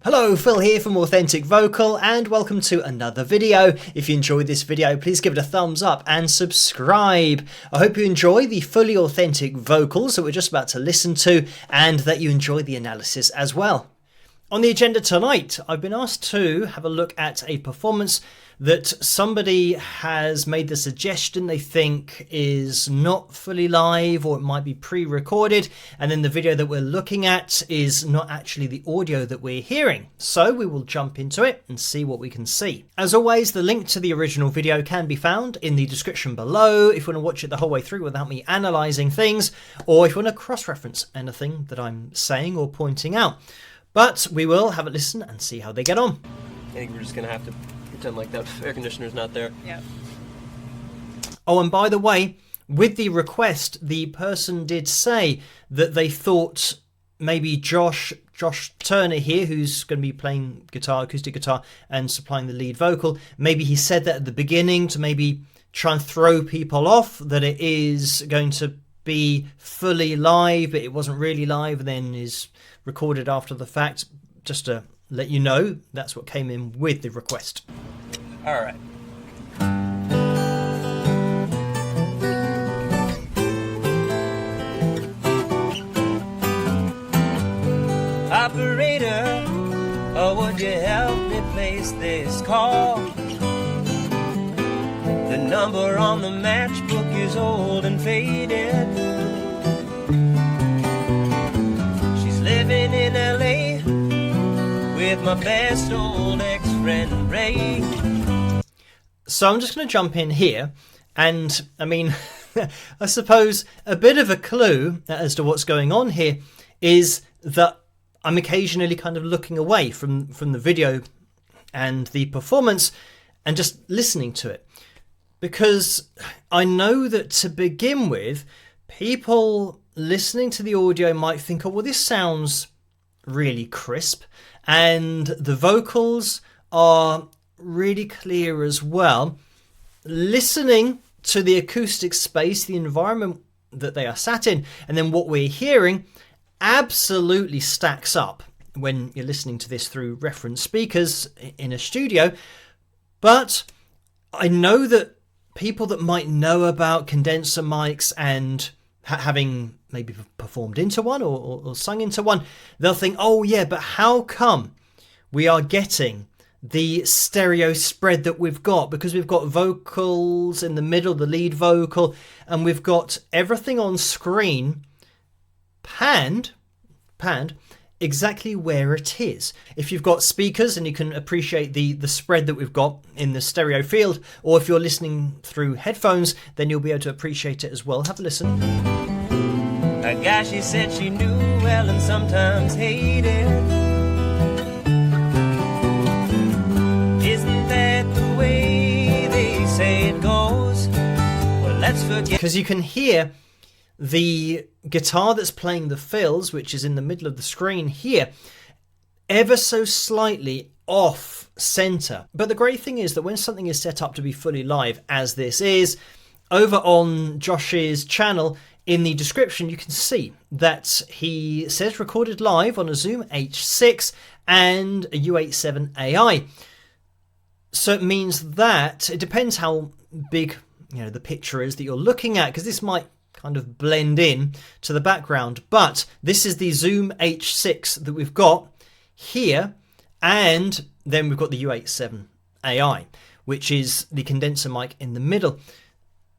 Hello, Phil here from Authentic Vocal and welcome to another video. If you enjoyed this video, please give it a thumbs up and subscribe. I hope you enjoy the fully authentic vocals that we're just about to listen to and that you enjoy the analysis as well. On the agenda tonight, I've been asked to have a look at a performance that somebody has made the suggestion they think is not fully live or it might be pre-recorded, and then the video that we're looking at is not actually the audio that we're hearing. So we will jump into it and see what we can see. As always, the link to the original video can be found in the description below if you want to watch it the whole way through without me analysing things, or if you want to cross-reference anything that I'm saying or pointing out. But we will have a listen and see how they get on. I think we're just going to have to pretend like that air conditioner's not there. Yeah. Oh, and by the way, with the request, the person did say that they thought maybe Josh Turner here, who's going to be playing guitar, acoustic guitar, and supplying the lead vocal, maybe he said that at the beginning to maybe try and throw people off, that it is going to be fully live, but it wasn't really live, and then is recorded after the fact. Just to let you know, that's what came in with the request. All right. Operator, oh, would you help me place this call? The number on the matchbook is old and faded. She's living in LA with my best old ex-friend Ray. So I'm just going to jump in here, and I mean, I suppose a bit of a clue as to what's going on here is that I'm occasionally kind of looking away from the video and the performance and just listening to it, because I know that to begin with, people listening to the audio might think, oh, well, this sounds really crisp, and the vocals are really clear as well. Listening to the acoustic space, the environment that they are sat in, and then what we're hearing absolutely stacks up when you're listening to this through reference speakers in a studio. But I know that people that might know about condenser mics and having maybe performed into one or sung into one, they'll think, oh yeah, but how come we are getting the stereo spread that we've got? Because we've got vocals in the middle, the lead vocal, and we've got everything on screen panned exactly where it is. If you've got speakers and you can appreciate the spread that we've got in the stereo field, or if you're listening through headphones, then you'll be able to appreciate it as well. Have a listen. A guy she said she knew well and sometimes hated. Isn't that the way they say it goes? Well, let's forget. Because you can hear the guitar that's playing the fills, which is in the middle of the screen here, ever so slightly off center. But the great thing is that when something is set up to be fully live, as this is, over on Josh's channel, in the description, you can see that he says recorded live on a Zoom H6 and a U87 AI. So it means that it depends how big, the picture is that you're looking at, because this might kind of blend in to the background. But this is the Zoom H6 that we've got here, and then we've got the U87 AI, which is the condenser mic in the middle.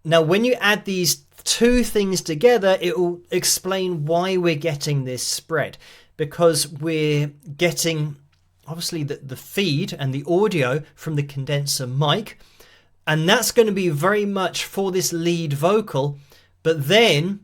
Now, when you add these two things together, it will explain why we're getting this spread, because we're getting obviously the feed and the audio from the condenser mic, and that's going to be very much for this lead vocal. But then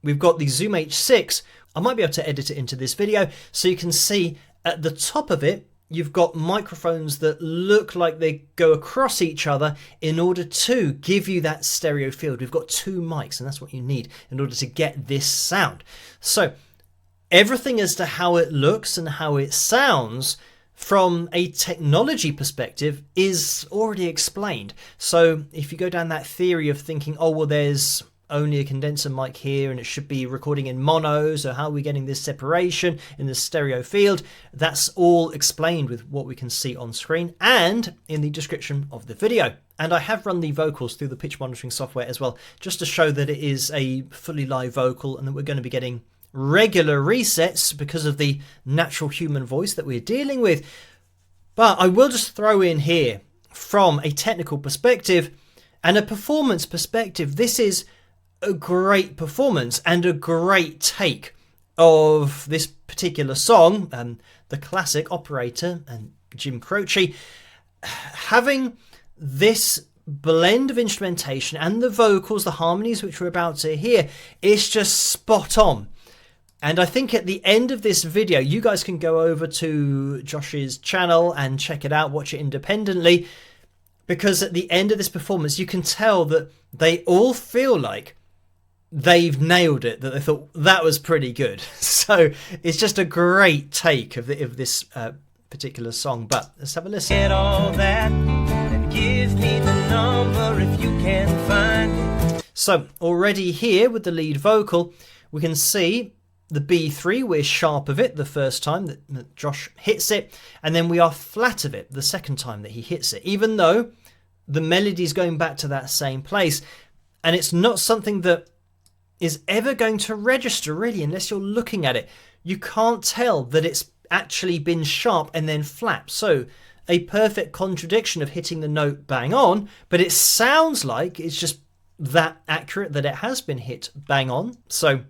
we've got the Zoom H6. I might be able to edit it into this video so you can see at the top of it, you've got microphones that look like they go across each other in order to give you that stereo field. We've got two mics, and that's what you need in order to get this sound. So everything as to how it looks and how it sounds from a technology perspective is already explained. So if you go down that theory of thinking, oh, well, there's only a condenser mic here and it should be recording in mono, so how are we getting this separation in the stereo field? That's all explained with what we can see on screen and in the description of the video. And I have run the vocals through the pitch monitoring software as well, just to show that it is a fully live vocal and that we're going to be getting regular resets because of the natural human voice that we're dealing with. But I will just throw in here, from a technical perspective and a performance perspective, this is a great performance and a great take of this particular song, the classic Operator and Jim Croce. Having this blend of instrumentation and the vocals, the harmonies which we're about to hear, is just spot on. And I think at the end of this video, you guys can go over to Josh's channel and check it out, watch it independently, because at the end of this performance, you can tell that they all feel like they've nailed it, that they thought that was pretty good. So it's just a great take of this particular song. But let's have a listen. Get all that and give me the number if you can find it. So already here with the lead vocal, we can see the B3, we're sharp of it the first time that Josh hits it, and then we are flat of it the second time that he hits it, even though the melody is going back to that same place. And it's not something that is ever going to register really unless you're looking at it. You can't tell that it's actually been sharp and then flat. So a perfect contradiction of hitting the note bang on, but it sounds like it's just that accurate that it has been hit bang on. So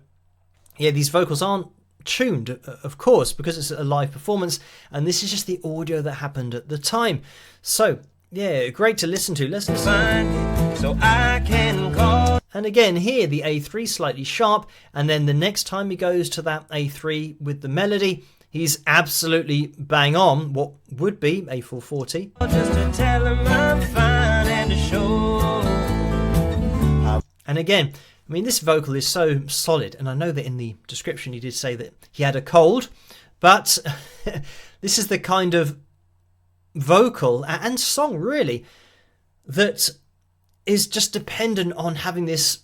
yeah, these vocals aren't tuned, of course, because it's a live performance, and this is just the audio that happened at the time. So yeah, great to listen to. Let's listen. So I can call. And again here, the A3 slightly sharp, and then the next time he goes to that A3 with the melody, he's absolutely bang on what would be a 440. Just to tell him I'm fine and to show. And again, I mean, this vocal is so solid, and I know that in the description he did say that he had a cold, but this is the kind of vocal and song really that is just dependent on having this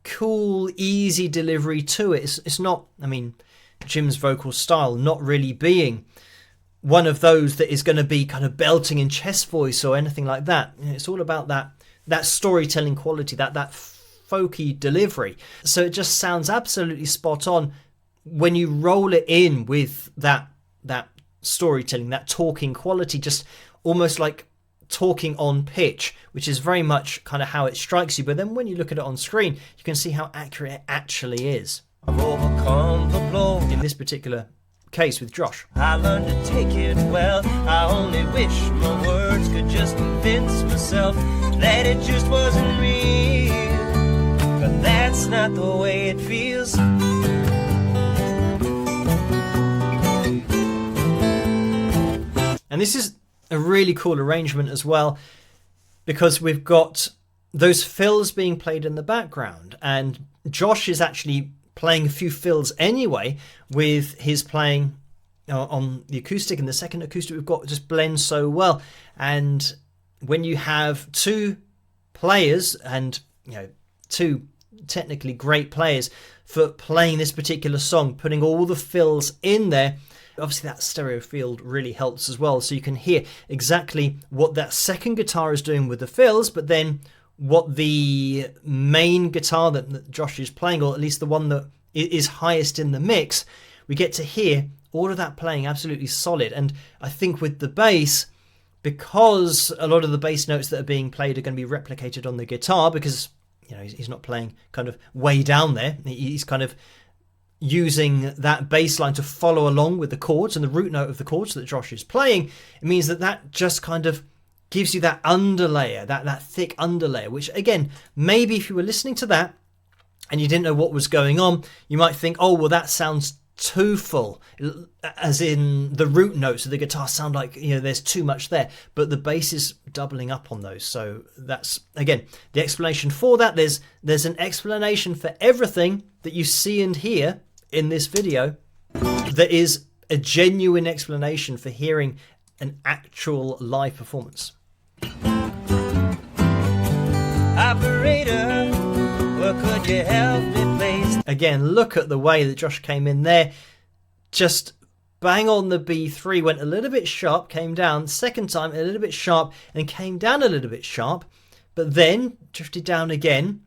cool, easy delivery to it. It's not, I mean, Jim's vocal style not really being one of those that is going to be kind of belting in chest voice or anything like that. It's all about that storytelling quality, that folky delivery. So it just sounds absolutely spot on when you roll it in with that storytelling, that talking quality, just almost like talking on pitch, which is very much kind of how it strikes you. But then when you look at it on screen, you can see how accurate it actually is. I've overcome the blow. In this particular case with Josh, I learned to take it well. I only wish my words could just convince myself that it just wasn't real. But that's not the way it feels. And this is a really cool arrangement as well, because we've got those fills being played in the background, and Josh is actually playing a few fills anyway with his playing on the acoustic, and the second acoustic we've got just blends so well. And when you have two players, and two technically great players for playing this particular song, putting all the fills in there, obviously that stereo field really helps as well, so you can hear exactly what that second guitar is doing with the fills, but then what the main guitar that Josh is playing, or at least the one that is highest in the mix, we get to hear all of that playing absolutely solid. And I think with the bass, because a lot of the bass notes that are being played are going to be replicated on the guitar, because he's not playing kind of way down there, he's kind of using that bass line to follow along with the chords and the root note of the chords that Josh is playing. It means that just kind of gives you that underlayer, that thick underlayer, which again, maybe if you were listening to that and you didn't know what was going on, you might think, oh, well, that sounds too full, as in the root notes of the guitar sound like there's too much there, but the bass is doubling up on those. So that's again the explanation for that. There's an explanation for everything that you see and hear in this video. There is a genuine explanation for hearing an actual live performance. Operator, Well, could you help me, please? Again, look at the way that Josh came in there. Just bang on the B3, went a little bit sharp, came down. Second time, a little bit sharp, and came down a little bit sharp. But then drifted down again.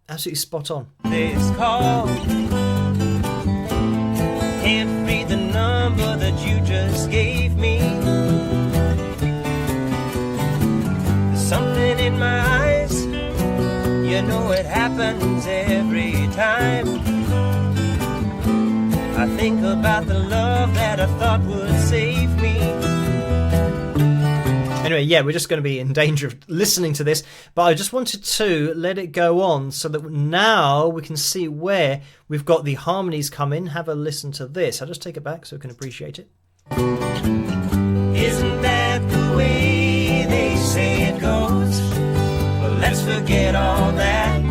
Absolutely spot on. This call. Can't read the number that you just gave me. There's something in my eyes. You know it happens every time. I think about the love that I thought would save me. Anyway, yeah, we're just going to be in danger of listening to this, but I just wanted to let it go on so that now we can see where we've got the harmonies come in. Have a listen to this. I'll just take it back so we can appreciate it. Isn't that the way they say it goes? Well, let's forget all that.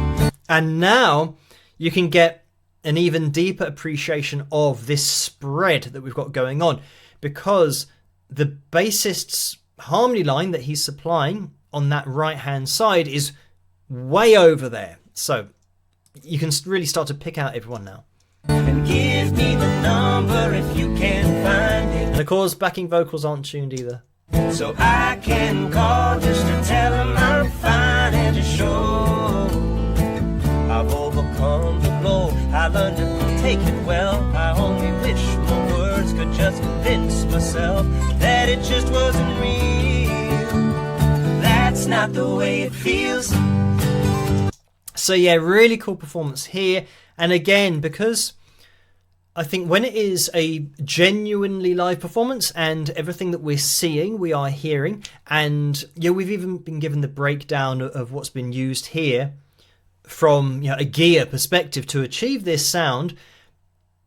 And now you can get an even deeper appreciation of this spread that we've got going on, because the bassist's harmony line that he's supplying on that right hand side is way over there, so you can really start to pick out everyone now. And give me the number if you can find it. And of course backing vocals aren't tuned either, so I can call just to tell him I'm fine and to show I've overcome the blow. I learned to take it well. I only wish my words could just convince myself that it just wasn't real. That's not the way it feels. So yeah, really cool performance here. And again, because I think when it is a genuinely live performance and everything that we're seeing, we are hearing, and yeah, we've even been given the breakdown of what's been used here from, you know, a gear perspective to achieve this sound,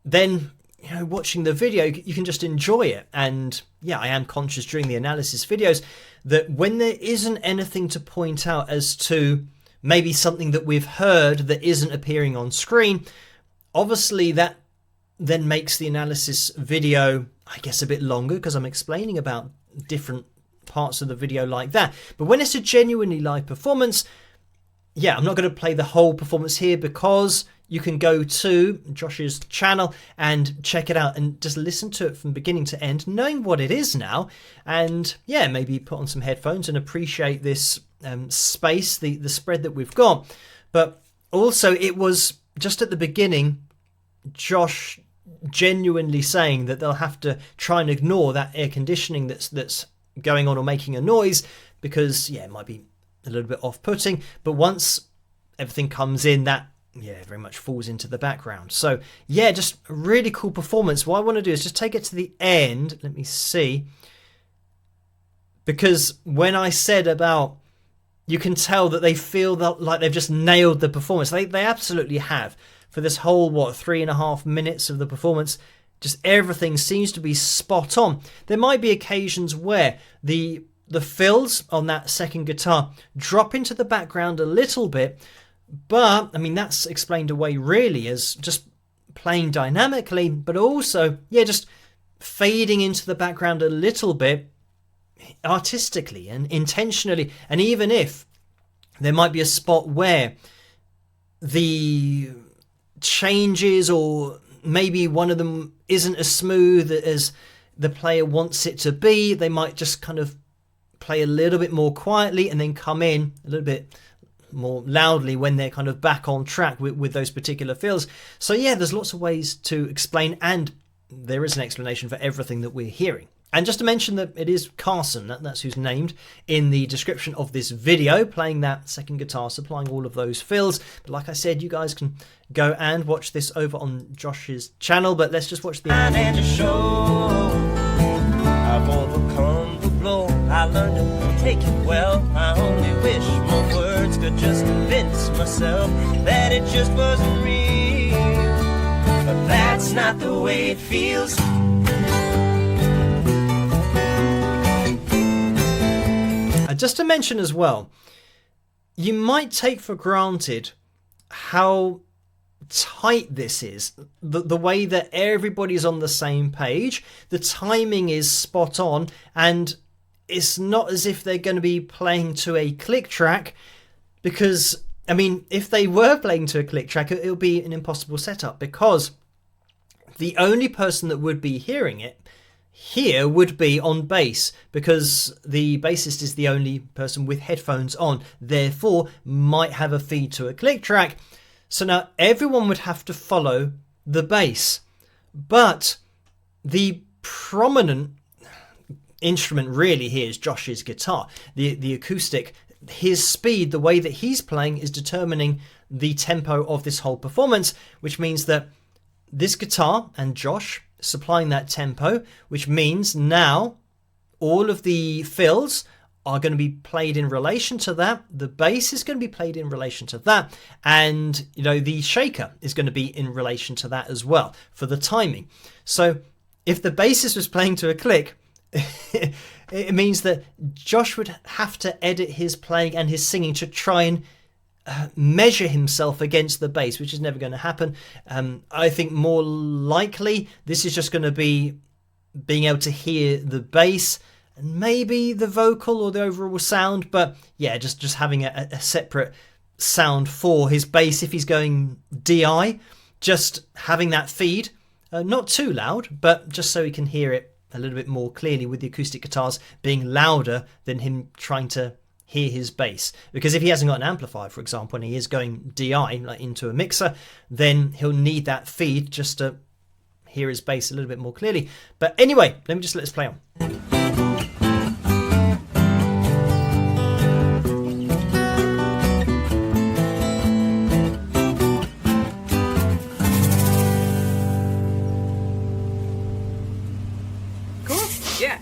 then, you know, watching the video, you can just enjoy it. And yeah, I am conscious during the analysis videos that when there isn't anything to point out as to maybe something that we've heard that isn't appearing on screen, obviously that then makes the analysis video, I guess, a bit longer because I'm explaining about different parts of the video like that. But when it's a genuinely live performance, yeah, I'm not going to play the whole performance here because you can go to Josh's channel and check it out and just listen to it from beginning to end, knowing what it is now. And yeah, maybe put on some headphones and appreciate this space, the spread that we've got. But also, it was just at the beginning, Josh genuinely saying that they'll have to try and ignore that air conditioning that's going on or making a noise because, yeah, it might be a little bit off-putting, but once everything comes in, that very much falls into the background. So yeah, just a really cool performance. What I want to do is just take it to the end. Let me see, because when I said about, you can tell that they feel that like they've just nailed the performance. They absolutely have. For this whole 3.5 minutes of the performance, just everything seems to be spot on. There might be occasions where the fills on that second guitar drop into the background a little bit, but I mean that's explained away really as just playing dynamically, but also just fading into the background a little bit artistically and intentionally. And even if there might be a spot where the changes, or maybe one of them isn't as smooth as the player wants it to be, they might just kind of play a little bit more quietly and then come in a little bit more loudly when they're kind of back on track with those particular fills. So yeah, there's lots of ways to explain, and there is an explanation for everything that we're hearing. And just to mention that it is Carson, that's who's named in the description of this video, playing that second guitar, supplying all of those fills. But like I said, you guys can go and watch this over on Josh's channel, but let's just watch the end. And to show I've overcome the blow. I learned to take it well. I only wish my words could just convince myself that it just wasn't real. But that's not the way it feels. Just to mention as well, you might take for granted how tight this is, the way that everybody's on the same page, the timing is spot on, and it's not as if they're going to be playing to a click track, because I mean, if they were playing to a click track, it'll be an impossible setup, because the only person that would be hearing it here would be on bass, because the bassist is the only person with headphones on, therefore might have a feed to a click track. So now everyone would have to follow the bass. But the prominent instrument really here is Josh's guitar. The acoustic, his speed, the way that he's playing is determining the tempo of this whole performance, which means that this guitar and Josh supplying that tempo, which means now all of the fills are going to be played in relation to that. The bass is going to be played in relation to that. And, the shaker is going to be in relation to that as well for the timing. So if the bassist was playing to a click, it means that Josh would have to edit his playing and his singing to try and measure himself against the bass, which is never going to happen. I think more likely this is just going to be being able to hear the bass and maybe the vocal or the overall sound, but yeah, just having a separate sound for his bass if he's going DI, just having that feed, not too loud, but just so he can hear it a little bit more clearly, with the acoustic guitars being louder than him trying to hear his bass. Because if he hasn't got an amplifier, for example, and he is going DI like into a mixer, then he'll need that feed just to hear his bass a little bit more clearly. But anyway, let me just let this play on.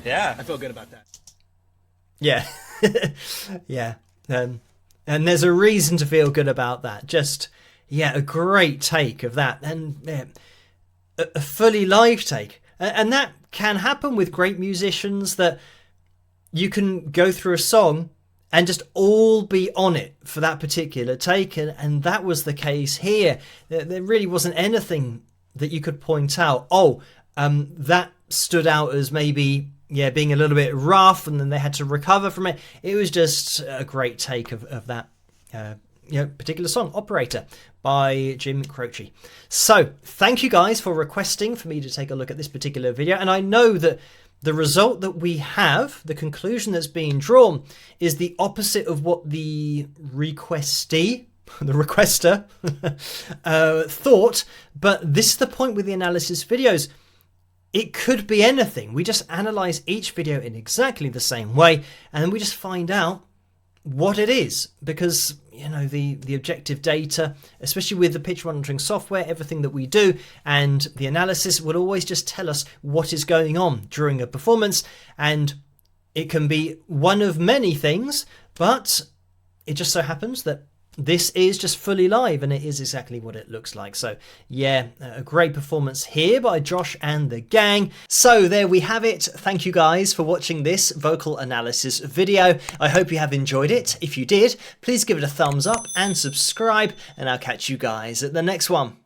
Yeah, I feel good about that. Yeah. Yeah. And there's a reason to feel good about that. Just, yeah, a great take of that. And a fully live take. And that can happen with great musicians, that you can go through a song and just all be on it for that particular take. And that was the case here. There really wasn't anything that you could point out. That stood out as maybe, being a little bit rough, and then they had to recover from it. It was just a great take of that particular song, Operator, by Jim Croce. So thank you guys for requesting for me to take a look at this particular video. And I know that the result that we have, the conclusion that's being drawn, is the opposite of what the requester thought. But this is the point with the analysis videos. It could be anything. We just analyze each video in exactly the same way, and then we just find out what it is, because the objective data, especially with the pitch monitoring software, everything that we do and the analysis will always just tell us what is going on during a performance, and it can be one of many things, but it just so happens that this is just fully live, and it is exactly what it looks like. So yeah, a great performance here by Josh and the gang. So there we have it. Thank you guys for watching this vocal analysis video. I hope you have enjoyed it. If you did, please give it a thumbs up and subscribe, and I'll catch you guys at the next one.